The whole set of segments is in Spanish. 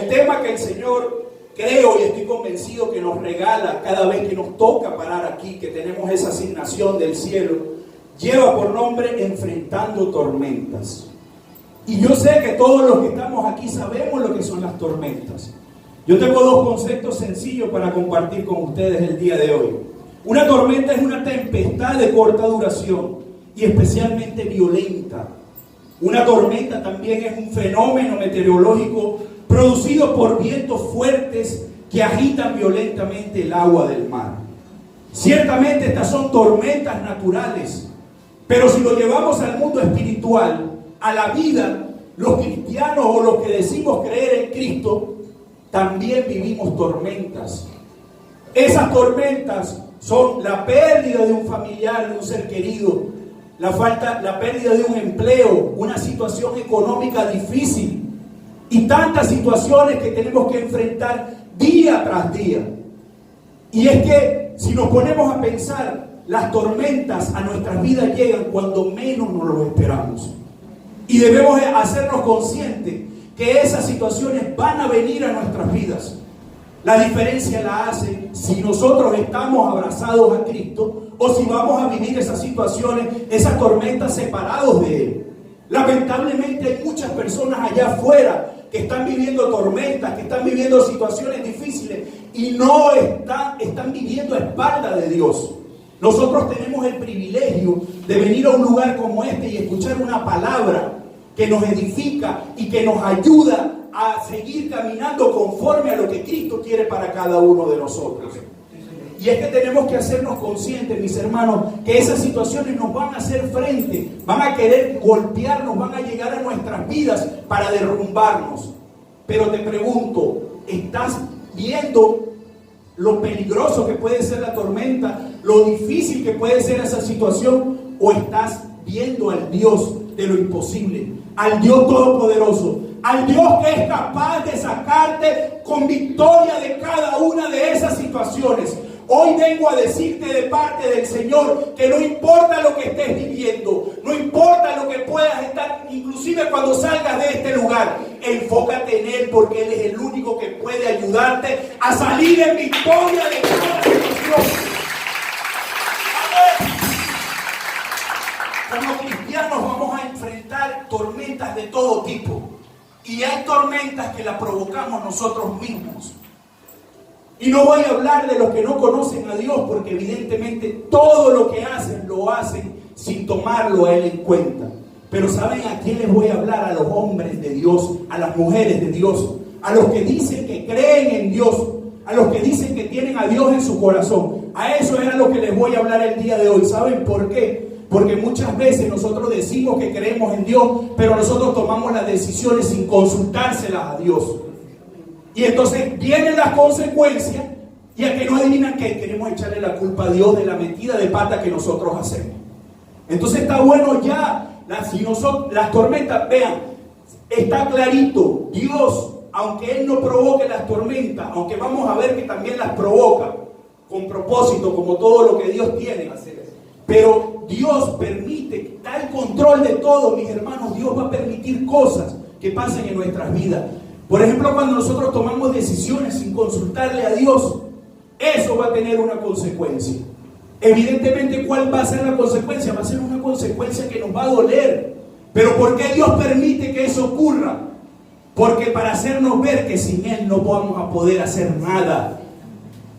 El tema que el Señor, creo y estoy convencido que nos regala cada vez que nos toca parar aquí, que tenemos esa asignación del cielo, lleva por nombre Enfrentando Tormentas. Y yo sé que todos los que estamos aquí sabemos lo que son las tormentas. Yo tengo dos conceptos sencillos para compartir con ustedes el día de hoy. Una tormenta es una tempestad de corta duración y especialmente violenta. Una tormenta también es un fenómeno meteorológico producido por vientos fuertes que agitan violentamente el agua del mar. Ciertamente estas son tormentas naturales, pero si lo llevamos al mundo espiritual, a la vida, los cristianos o los que decimos creer en Cristo, también vivimos tormentas. Esas tormentas son la pérdida de un familiar, de un ser querido, la pérdida de un empleo, una situación económica difícil y tantas situaciones que tenemos que enfrentar día tras día. Y es que si nos ponemos a pensar, las tormentas a nuestras vidas llegan cuando menos nos lo esperamos. Y debemos hacernos conscientes que esas situaciones van a venir a nuestras vidas. La diferencia la hace si nosotros estamos abrazados a Cristo o si vamos a vivir esas situaciones, esas tormentas separados de Él. Lamentablemente hay muchas personas allá afuera que están viviendo tormentas, que están viviendo situaciones difíciles y no están viviendo a espaldas de Dios. Nosotros tenemos el privilegio de venir a un lugar como este y escuchar una palabra que nos edifica y que nos ayuda a seguir caminando conforme a lo que Cristo quiere para cada uno de nosotros. Y es que tenemos que hacernos conscientes, mis hermanos, que esas situaciones nos van a hacer frente, van a querer golpearnos, van a llegar a nuestras vidas para derrumbarnos. Pero te pregunto, ¿estás viendo lo peligroso que puede ser la tormenta, lo difícil que puede ser esa situación? ¿O estás viendo al Dios de lo imposible, al Dios todopoderoso, al Dios que es capaz de sacarte con victoria de cada una de esas situaciones? Hoy vengo a decirte de parte del Señor que no importa lo que estés viviendo, no importa lo que puedas estar, inclusive cuando salgas de este lugar, enfócate en Él, porque Él es el único que puede ayudarte a salir en victoria de cada situación. Como cristianos vamos a enfrentar tormentas de todo tipo. Y hay tormentas que las provocamos nosotros mismos. Y no voy a hablar de los que no conocen a Dios, porque evidentemente todo lo que hacen, lo hacen sin tomarlo a Él en cuenta. Pero ¿saben a quién les voy a hablar? A los hombres de Dios, a las mujeres de Dios, a los que dicen que creen en Dios, a los que dicen que tienen a Dios en su corazón. A eso era lo que les voy a hablar el día de hoy. ¿Saben por qué? Porque muchas veces nosotros decimos que creemos en Dios, pero nosotros tomamos las decisiones sin consultárselas a Dios. Y entonces vienen las consecuencias y a que no adivinan que queremos echarle la culpa a Dios de la metida de pata que nosotros hacemos. Entonces está bueno ya, las tormentas, vean, está clarito, Dios, aunque Él no provoque las tormentas, aunque vamos a ver que también las provoca, con propósito, como todo lo que Dios tiene, pero Dios permite, da el control de todo, mis hermanos. Dios va a permitir cosas que pasen en nuestras vidas. Por ejemplo, cuando nosotros tomamos decisiones sin consultarle a Dios, eso va a tener una consecuencia. Evidentemente, ¿cuál va a ser la consecuencia? Va a ser una consecuencia que nos va a doler. ¿Pero por qué Dios permite que eso ocurra? Porque para hacernos ver que sin Él no vamos a poder hacer nada.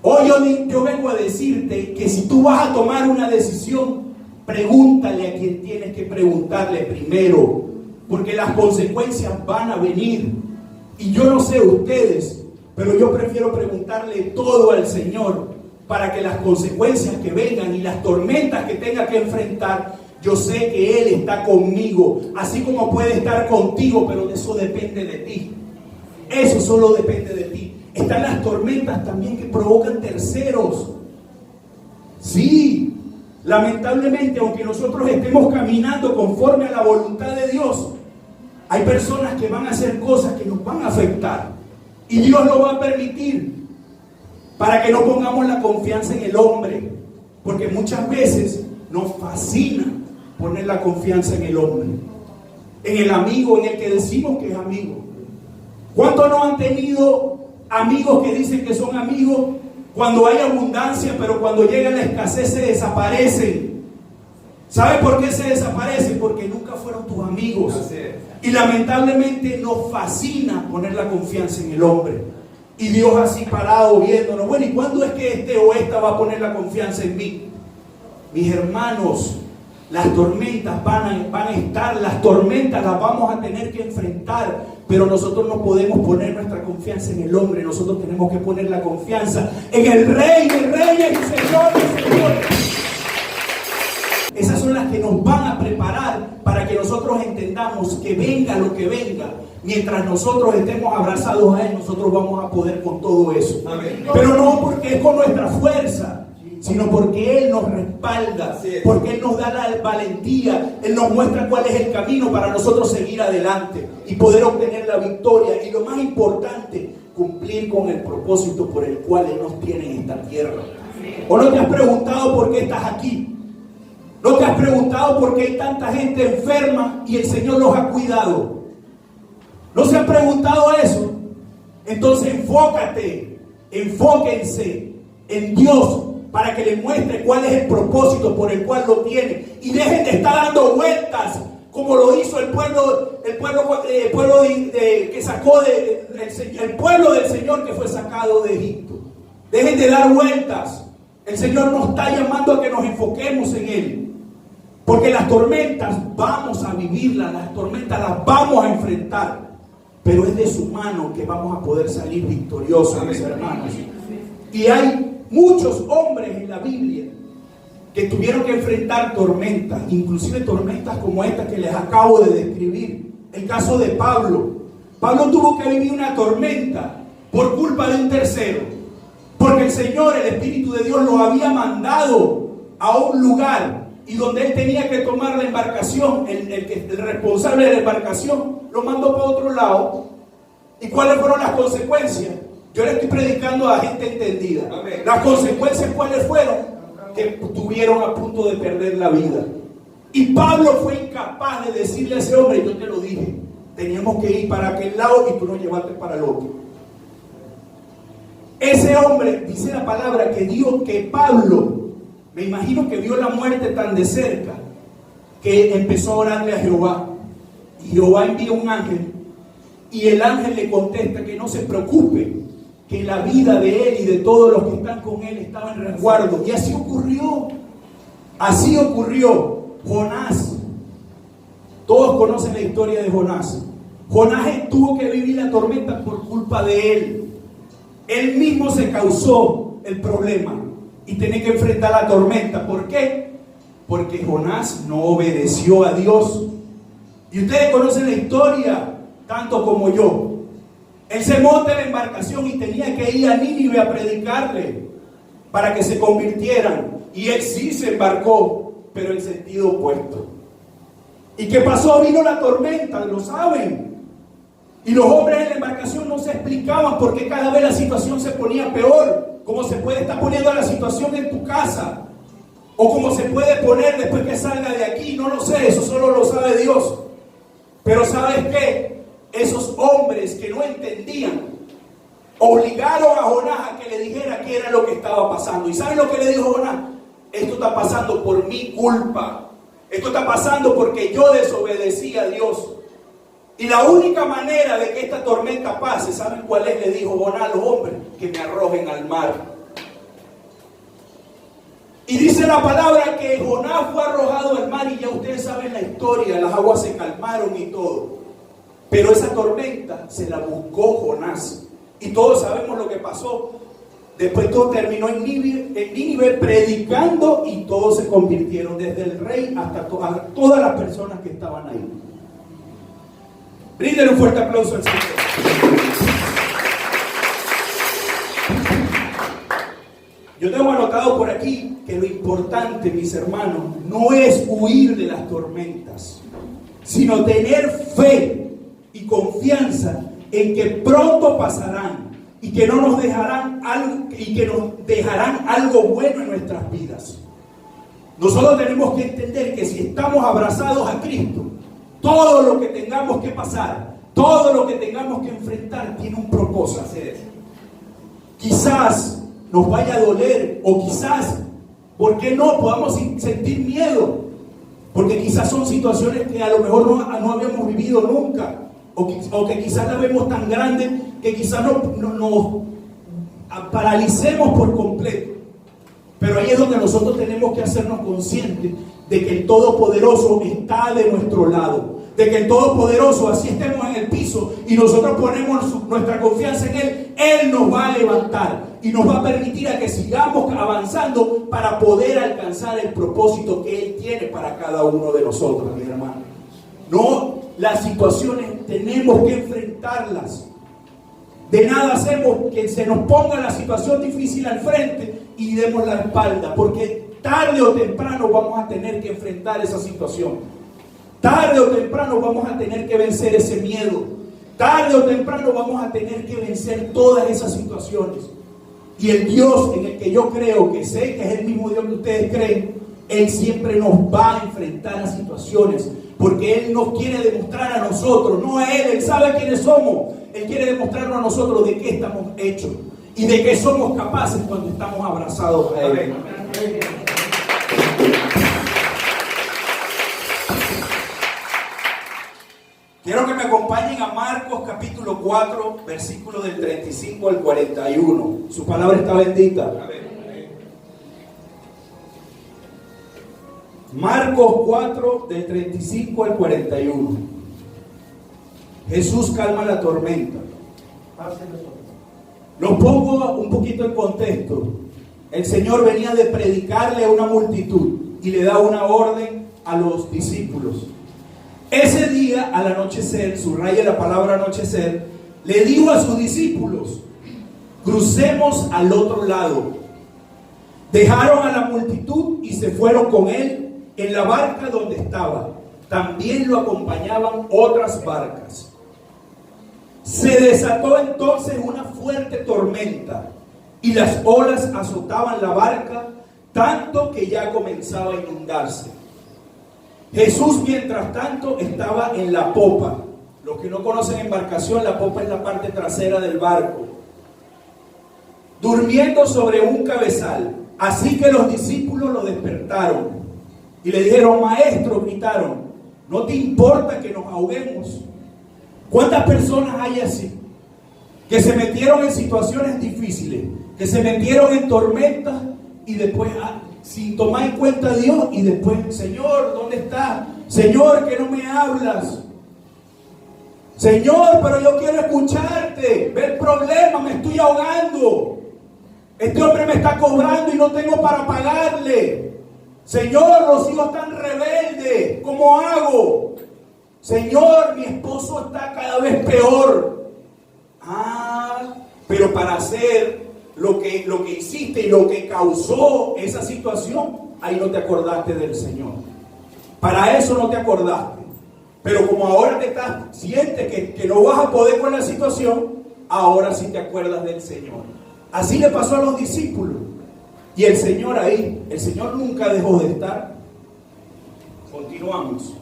Hoy yo vengo a decirte que si tú vas a tomar una decisión, pregúntale a quien tienes que preguntarle primero, porque las consecuencias van a venir. Y yo no sé ustedes, pero yo prefiero preguntarle todo al Señor para que las consecuencias que vengan y las tormentas que tenga que enfrentar, yo sé que Él está conmigo, así como puede estar contigo, pero de eso depende de ti. Eso solo depende de ti. Están las tormentas también que provocan terceros. Sí, lamentablemente, aunque nosotros estemos caminando conforme a la voluntad de Dios, hay personas que van a hacer cosas que nos van a afectar. Y Dios lo va a permitir para que no pongamos la confianza en el hombre. Porque muchas veces nos fascina poner la confianza en el hombre, en el amigo, en el que decimos que es amigo. ¿Cuántos no han tenido amigos que dicen que son amigos cuando hay abundancia, pero cuando llega la escasez se desaparecen? ¿Sabe por qué se desaparecen? Porque nunca fueron tus amigos. Y lamentablemente nos fascina poner la confianza en el hombre. Y Dios así parado viéndonos. Bueno, ¿y cuándo es que este o esta va a poner la confianza en mí? Mis hermanos, las tormentas van a estar, las tormentas las vamos a tener que enfrentar, pero nosotros no podemos poner nuestra confianza en el hombre, nosotros tenemos que poner la confianza en el Rey de Reyes y Señor de Señores. Esas son las que nos van a preparar para que nosotros entendamos que venga lo que venga, mientras nosotros estemos abrazados a Él, nosotros vamos a poder con todo eso. Amén. Pero no porque es con nuestra fuerza, sino porque Él nos respalda, porque Él nos da la valentía, Él nos muestra cuál es el camino para nosotros seguir adelante y poder obtener la victoria. Y lo más importante, cumplir con el propósito por el cual Él nos tiene en esta tierra. ¿O no te has preguntado por qué estás aquí? ¿No te has preguntado por qué hay tanta gente enferma y el Señor los ha cuidado? ¿No se han preguntado eso? Entonces enfóquense en Dios, para que les muestre cuál es el propósito por el cual lo tiene. Y dejen de estar dando vueltas como lo hizo el pueblo que sacó el pueblo del Señor que fue sacado de Egipto. Dejen de dar vueltas. El Señor nos está llamando a que nos enfoquemos en Él. Porque las tormentas vamos a vivirlas, las tormentas las vamos a enfrentar. Pero es de su mano que vamos a poder salir victoriosos, mis hermanos. Y hay muchos hombres en la Biblia que tuvieron que enfrentar tormentas, inclusive tormentas como esta que les acabo de describir. El caso de Pablo. Pablo tuvo que vivir una tormenta por culpa de un tercero, porque el Señor, el Espíritu de Dios, lo había mandado a un lugar y donde él tenía que tomar la embarcación, el responsable de la embarcación lo mandó para otro lado. ¿Y cuáles fueron las consecuencias? Yo le estoy predicando a gente entendida. Amén. Las consecuencias, ¿cuáles fueron? Que estuvieron a punto de perder la vida. Y Pablo fue incapaz de decirle a ese hombre: yo te lo dije, teníamos que ir para aquel lado y tú nos llevaste para el otro. Ese hombre, dice la palabra, que Pablo, me imagino que vio la muerte tan de cerca, que empezó a orarle a Jehová. Y Jehová envía un ángel, y el ángel le contesta que no se preocupe, que la vida de él y de todos los que están con él estaba en resguardo. Y así ocurrió. Así ocurrió. Jonás. Todos conocen la historia de Jonás. Jonás tuvo que vivir la tormenta por culpa de él. Él mismo se causó el problema y tenía que enfrentar la tormenta. ¿Por qué? Porque Jonás no obedeció a Dios. Y ustedes conocen la historia tanto como yo. Él se monta en la embarcación y tenía que ir a Nínive a predicarle para que se convirtieran. Y él sí se embarcó, pero en sentido opuesto. ¿Y qué pasó? Vino la tormenta, lo saben. Y los hombres en la embarcación no se explicaban por qué cada vez la situación se ponía peor. Como se puede estar poniendo la situación en tu casa, o como se puede poner después que salga de aquí, no lo sé, eso solo lo sabe Dios. Pero ¿sabes qué? Esos hombres que no entendían obligaron a Jonás a que le dijera qué era lo que estaba pasando. ¿Y saben lo que le dijo Jonás? Esto está pasando por mi culpa. Esto está pasando porque yo desobedecí a Dios. Y la única manera de que esta tormenta pase, ¿saben cuál es? Le dijo Jonás a los hombres: que me arrojen al mar. Y dice la palabra que Jonás fue arrojado al mar, y ya ustedes saben la historia, las aguas se calmaron y todo. Pero esa tormenta se la buscó Jonás. Y todos sabemos lo que pasó. Después todo terminó en Nínive predicando, y todos se convirtieron, desde el rey hasta todas las personas que estaban ahí. Bríndele un fuerte aplauso al Señor. Yo tengo anotado por aquí que lo importante, mis hermanos, no es huir de las tormentas, sino tener fe y confianza en que pronto pasarán y que no nos dejarán algo bueno en nuestras vidas. Nosotros tenemos que entender que si estamos abrazados a Cristo, todo lo que tengamos que pasar, Todo lo que tengamos que enfrentar tiene un propósito. Quizás nos vaya a doler, o quizás, ¿por qué no? Podamos sentir miedo, porque quizás son situaciones que a lo mejor no habíamos vivido nunca, o que quizás la vemos tan grande que quizás nos paralicemos por completo. Pero ahí es donde nosotros tenemos que hacernos conscientes de que el Todopoderoso está de nuestro lado, de que el Todopoderoso, así estemos en el piso y nosotros ponemos nuestra confianza en Él, Él nos va a levantar y nos va a permitir a que sigamos avanzando para poder alcanzar el propósito que Él tiene para cada uno de nosotros, mi hermano. No, las situaciones tenemos que enfrentarlas. De nada hacemos que se nos ponga la situación difícil al frente y demos la espalda, porque tarde o temprano vamos a tener que enfrentar esa situación. Tarde o temprano vamos a tener que vencer ese miedo. Tarde o temprano vamos a tener que vencer todas esas situaciones. Y el Dios en el que yo creo, que sé que es el mismo Dios que ustedes creen, Él siempre nos va a enfrentar a situaciones, porque Él nos quiere demostrar a nosotros, no a Él sabe quiénes somos. Él quiere demostrarnos a nosotros de qué estamos hechos y de qué somos capaces cuando estamos abrazados a Él. Quiero que me acompañen a Marcos capítulo 4, versículo del 35 al 41. Su palabra está bendita. Marcos 4, del 35 al 41. Jesús calma la tormenta. Los pongo un poquito en contexto. El Señor venía de predicarle a una multitud y le da una orden a los discípulos. Ese día, al anochecer, subraya la palabra anochecer, le dijo a sus discípulos: crucemos al otro lado. Dejaron a la multitud y se fueron con él en la barca donde estaba. También lo acompañaban otras barcas. Se desató entonces una fuerte tormenta y las olas azotaban la barca tanto que ya comenzaba a inundarse. Jesús, mientras tanto, estaba en la popa. Los que no conocen embarcación, la popa es la parte trasera del barco, durmiendo sobre un cabezal. Así que los discípulos lo despertaron y le dijeron: maestro, gritaron, ¿no te importa que nos ahoguemos? ¿Cuántas personas hay así? Que se metieron en situaciones difíciles, que se metieron en tormentas y después, sin tomar en cuenta a Dios, y después: Señor, ¿dónde estás? Señor, que no me hablas. Señor, pero yo quiero escucharte. Ve el problema, me estoy ahogando. Este hombre me está cobrando y no tengo para pagarle. Señor, los hijos están rebeldes. ¿Cómo hago? Señor, mi esposo está cada vez peor. Pero para hacer lo que hiciste y lo que causó esa situación, ahí no te acordaste del Señor. Para eso no te acordaste. Pero como ahora sientes que no vas a poder con la situación, ahora sí te acuerdas del Señor. Así le pasó a los discípulos. Y el Señor ahí, el Señor nunca dejó de estar. Continuamos.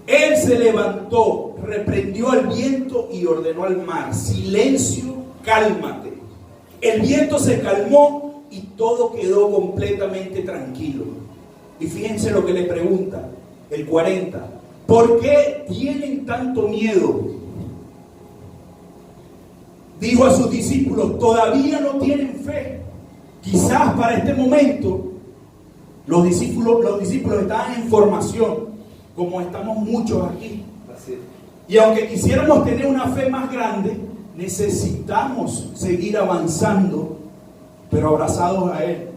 Él se levantó, reprendió al viento y ordenó al mar: silencio, cálmate. El viento se calmó y todo quedó completamente tranquilo. Y fíjense lo que le pregunta el 40: ¿por qué tienen tanto miedo? Dijo a sus discípulos: ¿todavía no tienen fe? Quizás para este momento los discípulos estaban en formación, como estamos muchos aquí. Y aunque quisiéramos tener una fe más grande, necesitamos seguir avanzando, pero abrazados a Él,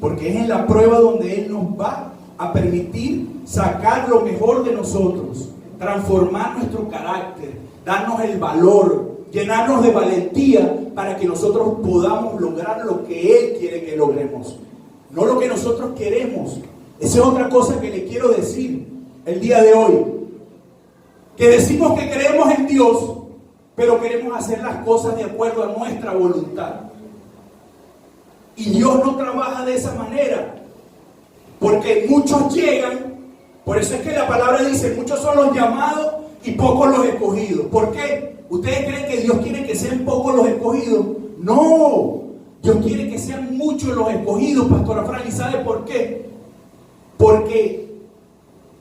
porque es en la prueba donde Él nos va a permitir sacar lo mejor de nosotros, transformar nuestro carácter, darnos el valor, llenarnos de valentía para que nosotros podamos lograr lo que Él quiere que logremos, no lo que nosotros queremos. Esa es otra cosa que le quiero decir el día de hoy, que decimos que creemos en Dios, pero queremos hacer las cosas de acuerdo a nuestra voluntad. Y Dios no trabaja de esa manera, porque muchos llegan. Por eso es que la palabra dice: muchos son los llamados y pocos los escogidos. ¿Por qué? ¿Ustedes creen que Dios quiere que sean pocos los escogidos? No, Dios quiere que sean muchos los escogidos, Pastora Fran. ¿Y sabe por qué? Porque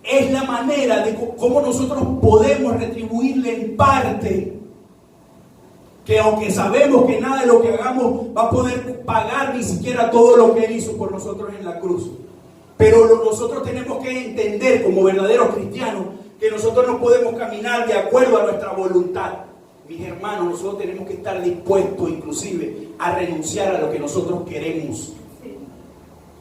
es la manera de cómo nosotros podemos retribuirle en parte, que aunque sabemos que nada de lo que hagamos va a poder pagar ni siquiera todo lo que Él hizo por nosotros en la cruz. Pero nosotros tenemos que entender como verdaderos cristianos que nosotros no podemos caminar de acuerdo a nuestra voluntad. Mis hermanos, nosotros tenemos que estar dispuestos inclusive a renunciar a lo que nosotros queremos.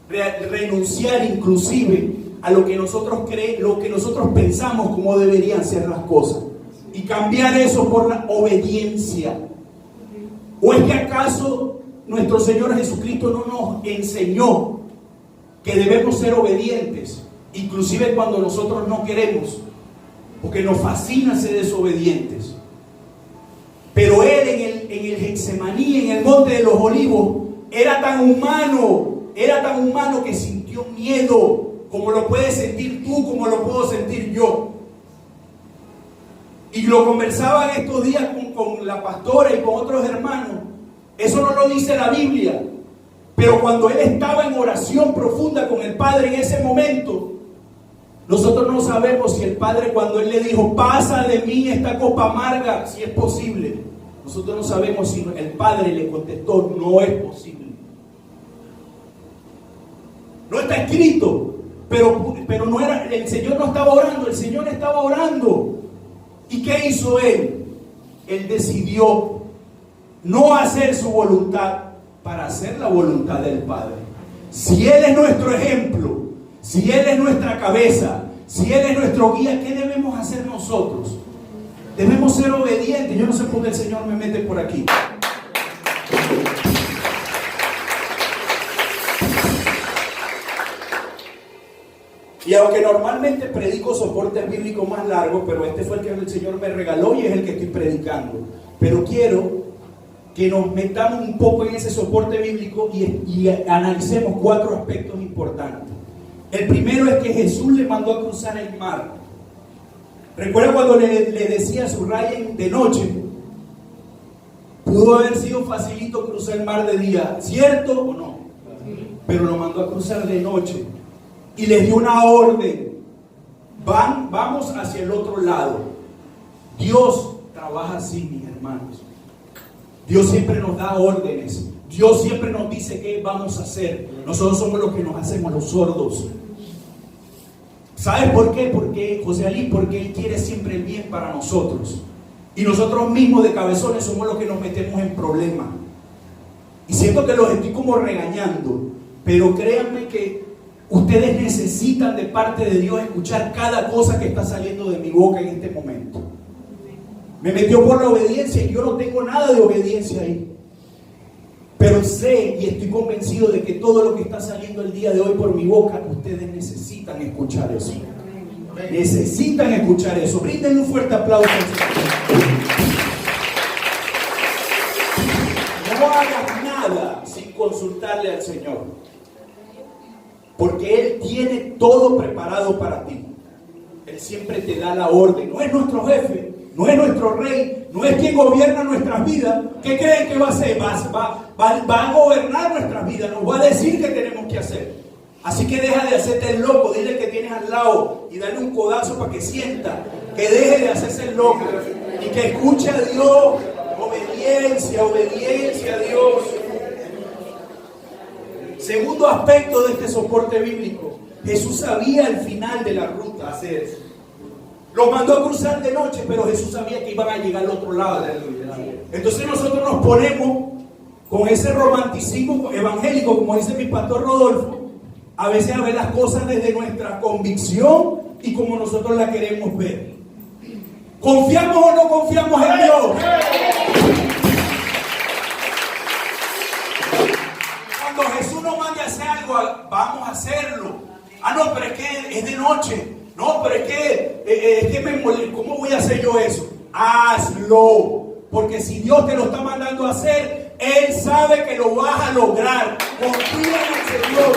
Renunciar inclusive a lo que nosotros lo que nosotros pensamos como deberían ser las cosas. Y cambiar eso por la obediencia. ¿O es que acaso nuestro Señor Jesucristo no nos enseñó que debemos ser obedientes, inclusive cuando nosotros no queremos? Porque nos fascina ser desobedientes. Pero Él en el Getsemaní, en el Monte de los Olivos, era tan humano que sintió miedo, como lo puedes sentir tú, como lo puedo sentir yo. Y lo conversaba en estos días con la pastora y con otros hermanos. Eso no lo dice la Biblia. Pero cuando Él estaba en oración profunda con el Padre en ese momento, nosotros no sabemos si el Padre, cuando Él le dijo, pasa de mí esta copa amarga, si es posible. Nosotros no sabemos si el Padre le contestó, no es posible. No está escrito, pero no era, el Señor no estaba orando, el Señor estaba orando. ¿Y qué hizo Él? Él decidió no hacer su voluntad para hacer la voluntad del Padre. Si Él es nuestro ejemplo, si Él es nuestra cabeza, si Él es nuestro guía, ¿qué debemos hacer nosotros? Debemos ser obedientes. Yo no sé por qué el Señor me mete por aquí. Y aunque normalmente predico soportes bíblicos más largos, pero este fue el que el Señor me regaló y es el que estoy predicando. Pero quiero que nos metamos un poco en ese soporte bíblico y analicemos 4 aspectos importantes. El primero es que Jesús le mandó a cruzar el mar. Recuerda cuando le decía subrayen de noche. Pudo haber sido facilito cruzar el mar de día, ¿cierto o no? Pero lo mandó a cruzar de noche y les dio una orden. Vamos hacia el otro lado. Dios trabaja así, mis hermanos. Dios siempre nos da órdenes. Dios siempre nos dice qué vamos a hacer. Nosotros somos los que nos hacemos los sordos. ¿Sabes por qué? Porque José Ali, porque Él quiere siempre el bien para nosotros. Y nosotros mismos de cabezones somos los que nos metemos en problemas. Y siento que los estoy como regañando. Pero créanme que ustedes necesitan de parte de Dios escuchar cada cosa que está saliendo de mi boca en este momento. Me metió por la obediencia y yo no tengo nada de obediencia ahí. Pero sé y estoy convencido de que todo lo que está saliendo el día de hoy por mi boca, ustedes necesitan escuchar eso. Necesitan escuchar eso. Brídenle un fuerte aplauso. No hagas nada sin consultarle al Señor. Porque Él tiene todo preparado para ti. Él siempre te da la orden. No es nuestro jefe. No es nuestro rey, no es quien gobierna nuestras vidas. ¿Qué creen que va a hacer? Va a gobernar nuestras vidas, nos va a decir qué tenemos que hacer. Así que deja de hacerte el loco, dile que tienes al lado y dale un codazo para que sienta, que deje de hacerse el loco y que escuche a Dios. Obediencia, obediencia a Dios. Segundo aspecto de este soporte bíblico, Jesús sabía el final de la ruta hacer eso. Los mandó a cruzar de noche, pero Jesús sabía que iban a llegar al otro lado. Entonces nosotros nos ponemos con ese romanticismo evangélico, como dice mi pastor Rodolfo, a veces a ver las cosas desde nuestra convicción y como nosotros la queremos ver. ¿Confiamos o no confiamos en Dios? Cuando Jesús nos mande a hacer algo, vamos a hacerlo. Ah, no, pero es que es de noche. No, pero es que me molesta. ¿Cómo voy a hacer yo eso? Hazlo. Porque si Dios te lo está mandando a hacer, Él sabe que lo vas a lograr. Confía en el Señor.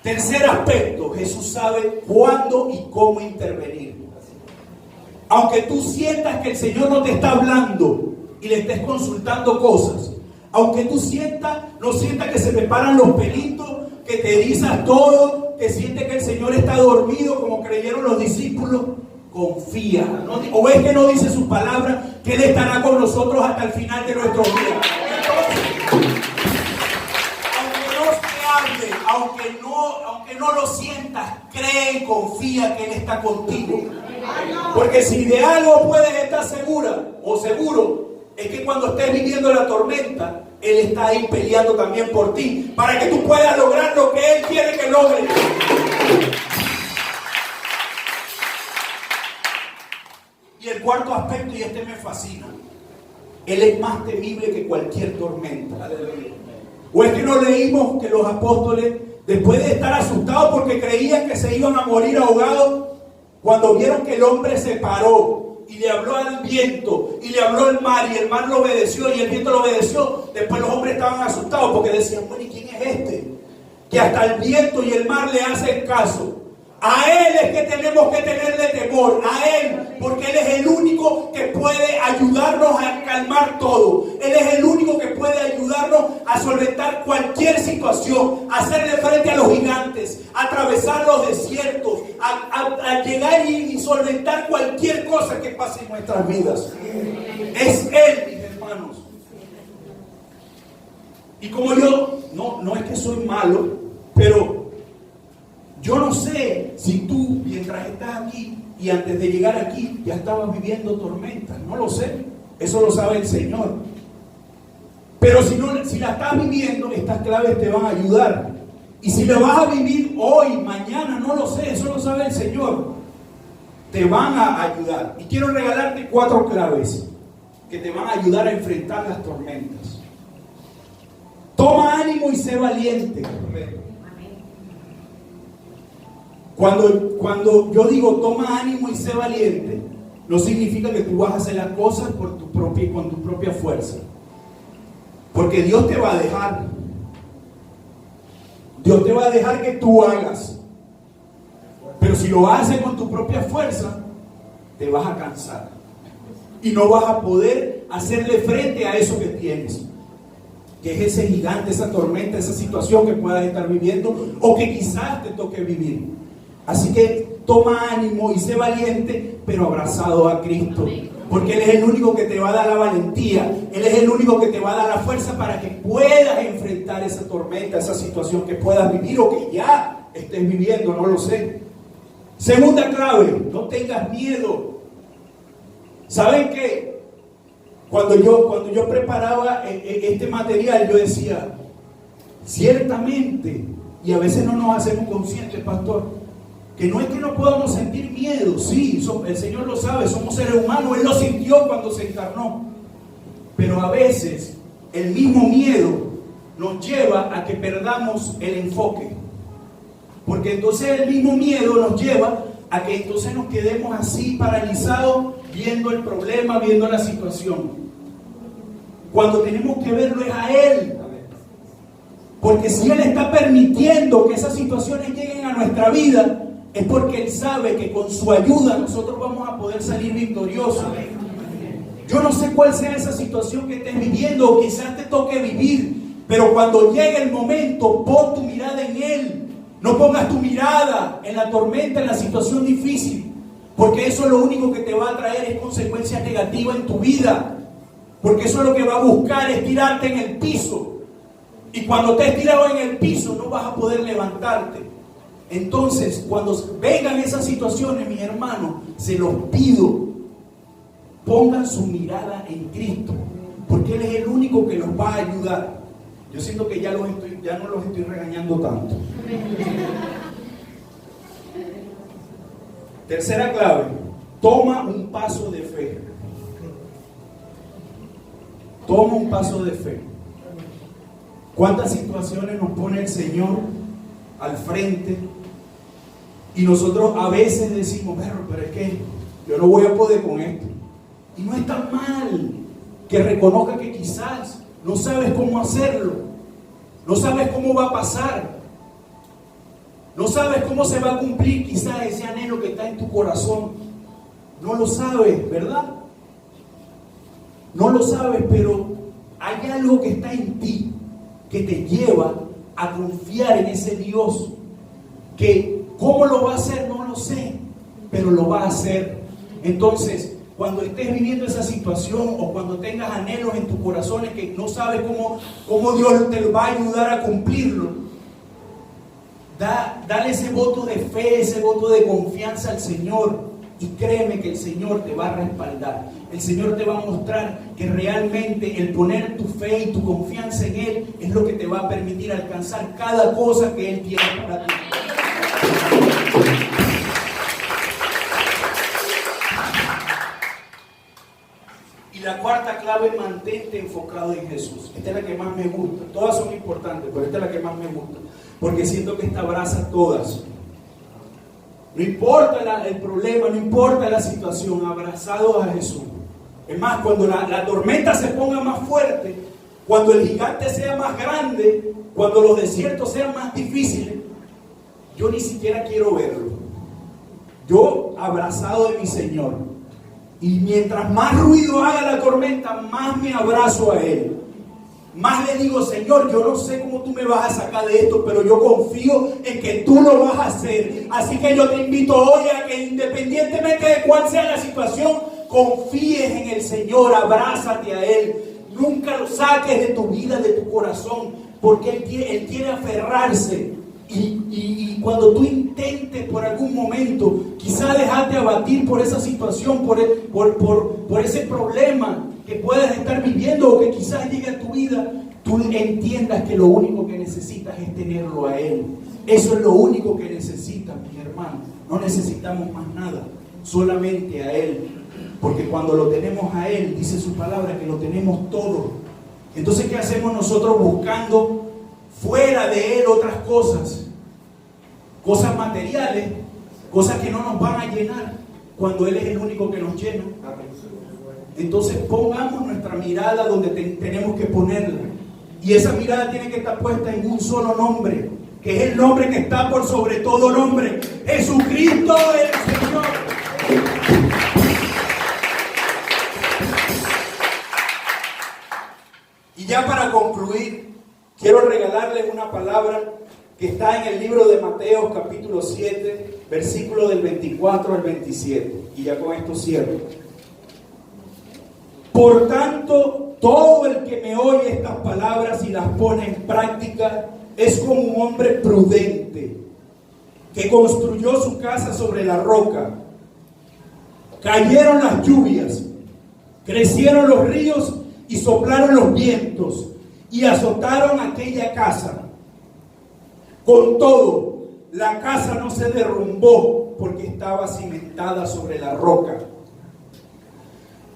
Tercer aspecto, Jesús sabe cuándo y cómo intervenir. Aunque tú sientas que el Señor no te está hablando y le estés consultando cosas, aunque tú no sientas que se te paran los pelitos, que te erizas todo, que sientes que el Señor está dormido como creyeron los discípulos, confía. ¿No? ¿O es que no dice su palabra que Él estará con nosotros hasta el final de nuestros días? Entonces, aunque no lo sientas, cree y confía que Él está contigo. Porque si de algo puedes estar segura o seguro, es que cuando estés viviendo la tormenta, Él está ahí peleando también por ti, para que tú puedas lograr lo que Él quiere que logres. Y el cuarto aspecto, y este me fascina, Él es más temible que cualquier tormenta. ¿O es que no leímos que los apóstoles, después de estar asustados porque creían que se iban a morir ahogados, cuando vieron que el hombre se paró y le habló al viento y le habló al mar y el mar lo obedeció y el viento lo obedeció, después los hombres estaban asustados porque decían, bueno, ¿y quién es este? Que hasta el viento y el mar le hacen caso. A Él es que tenemos que tenerle temor, a Él, porque Él es el único que puede ayudarnos a calmar todo. Él es el único que puede ayudarnos a solventar cualquier situación, a hacerle frente a los gigantes, a atravesar los desiertos, a llegar y solventar cualquier cosa que pase en nuestras vidas. Es Él, mis hermanos. Y como yo, no es que soy malo, pero yo no sé si tú, mientras estás aquí y antes de llegar aquí, ya estabas viviendo tormentas. No lo sé. Eso lo sabe el Señor. Pero si la estás viviendo, estas claves te van a ayudar. Y si la vas a vivir hoy, mañana, no lo sé. Eso lo sabe el Señor. Te van a ayudar. Y quiero regalarte 4 claves que te van a ayudar a enfrentar las tormentas. Toma ánimo y sé valiente. Cuando yo digo toma ánimo y sé valiente, no significa que tú vas a hacer las cosas con tu propia fuerza. Porque Dios te va a dejar. Dios te va a dejar que tú hagas. Pero si lo vas a hacer con tu propia fuerza, te vas a cansar. Y no vas a poder hacerle frente a eso que tienes. Que es ese gigante, esa tormenta, esa situación que puedas estar viviendo o que quizás te toque vivir. Así que toma ánimo y sé valiente, pero abrazado a Cristo. Porque Él es el único que te va a dar la valentía. Él es el único que te va a dar la fuerza para que puedas enfrentar esa tormenta, esa situación que puedas vivir o que ya estés viviendo, no lo sé. Segunda clave, no tengas miedo. ¿Saben qué? Cuando yo preparaba este material, yo decía, ciertamente, y a veces no nos hacemos conscientes, pastor, que no es que no podamos sentir miedo. Sí, el Señor lo sabe, somos seres humanos, Él lo sintió cuando se encarnó. Pero a veces el mismo miedo nos lleva a que perdamos el enfoque. Porque entonces el mismo miedo nos lleva a que entonces nos quedemos así paralizados viendo el problema, viendo la situación. Cuando tenemos que verlo es a Él. Porque si Él está permitiendo que esas situaciones lleguen a nuestra vida, es porque Él sabe que con su ayuda nosotros vamos a poder salir victoriosos. Yo no sé cuál sea esa situación que estés viviendo o quizás te toque vivir, pero cuando llegue el momento, pon tu mirada en Él. No pongas tu mirada en la tormenta, en la situación difícil, porque eso lo único que te va a traer es consecuencias negativas en tu vida. Porque eso lo que va a buscar es tirarte en el piso. Y cuando te has tirado en el piso no vas a poder levantarte. Entonces, cuando vengan esas situaciones, mis hermanos, se los pido, pongan su mirada en Cristo, porque Él es el único que los va a ayudar. Yo siento que ya no los estoy regañando tanto. Tercera clave, toma un paso de fe. Toma un paso de fe. ¿Cuántas situaciones nos pone el Señor al frente? Y nosotros a veces decimos, pero es que yo no voy a poder con esto. Y no es tan mal que reconozca que quizás no sabes cómo hacerlo, no sabes cómo va a pasar. No sabes cómo se va a cumplir quizás ese anhelo que está en tu corazón. No lo sabes, ¿verdad? No lo sabes, pero hay algo que está en ti que te lleva a confiar en ese Dios. Que cómo lo va a hacer, no lo sé, pero lo va a hacer. Entonces, cuando estés viviendo esa situación o cuando tengas anhelos en tu corazón que no sabes cómo Dios te va a ayudar a cumplirlo, dale ese voto de fe, ese voto de confianza al Señor y créeme que el Señor te va a respaldar. El Señor te va a mostrar que realmente el poner tu fe y tu confianza en Él es lo que te va a permitir alcanzar cada cosa que Él tiene para ti. Y la cuarta clave, mantente enfocado en Jesús. Esta es la que más me gusta. Todas son importantes, pero esta es la que más me gusta. Porque siento que esta abraza todas. No importa el problema, no importa la situación, abrazados a Jesús. Es más, cuando la tormenta se ponga más fuerte, cuando el gigante sea más grande, cuando los desiertos sean más difíciles, yo ni siquiera quiero verlo. Yo abrazado de mi Señor. Y mientras más ruido haga la tormenta, más me abrazo a Él. Más le digo, Señor, yo no sé cómo tú me vas a sacar de esto, pero yo confío en que tú lo vas a hacer. Así que yo te invito hoy a que independientemente de cuál sea la situación, confíes en el Señor, abrázate a Él. Nunca lo saques de tu vida, de tu corazón, porque Él quiere aferrarse. Y cuando tú intentes por algún momento, quizá dejarte abatir por esa situación, por ese problema que puedas estar viviendo o que quizás llegue a tu vida, tú entiendas que lo único que necesitas es tenerlo a Él. Eso es lo único que necesitas, mis hermanos. No necesitamos más nada, solamente a Él. Porque cuando lo tenemos a Él, dice su palabra que lo tenemos todo. Entonces, ¿qué hacemos nosotros buscando fuera de Él otras cosas? Cosas materiales, cosas que no nos van a llenar, cuando Él es el único que nos llena. Entonces pongamos nuestra mirada donde tenemos que ponerla. Y esa mirada tiene que estar puesta en un solo nombre, que es el nombre que está por sobre todo nombre: Jesucristo el Señor. Y ya para concluir, quiero regalarles una palabra que está en el libro de Mateo capítulo 7, versículo del 24 al 27. Y ya con esto cierro. Por tanto, todo el que me oye estas palabras y las pone en práctica es como un hombre prudente que construyó su casa sobre la roca. Cayeron las lluvias, crecieron los ríos y soplaron los vientos y azotaron aquella casa. Con todo, la casa no se derrumbó porque estaba cimentada sobre la roca.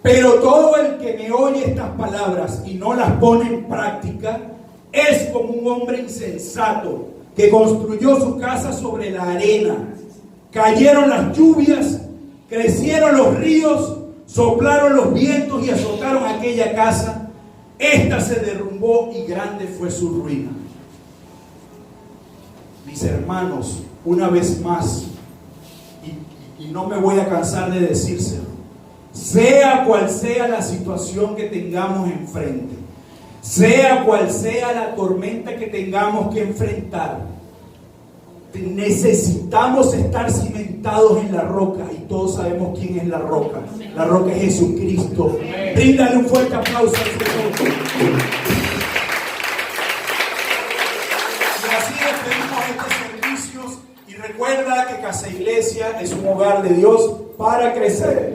Pero todo el que me oye estas palabras y no las pone en práctica es como un hombre insensato que construyó su casa sobre la arena. Cayeron las lluvias, crecieron los ríos, soplaron los vientos y azotaron aquella casa. Esta se derrumbó y grande fue su ruina. Mis hermanos, una vez más, y no me voy a cansar de decírselo, sea cual sea la situación que tengamos enfrente, sea cual sea la tormenta que tengamos que enfrentar, necesitamos estar cimentados en la roca, y todos sabemos quién es la roca. La roca es Jesucristo. Bríndale un fuerte aplauso al Señor. Y así despedimos estos servicios, y recuerda que Casa Iglesia es un hogar de Dios para crecer.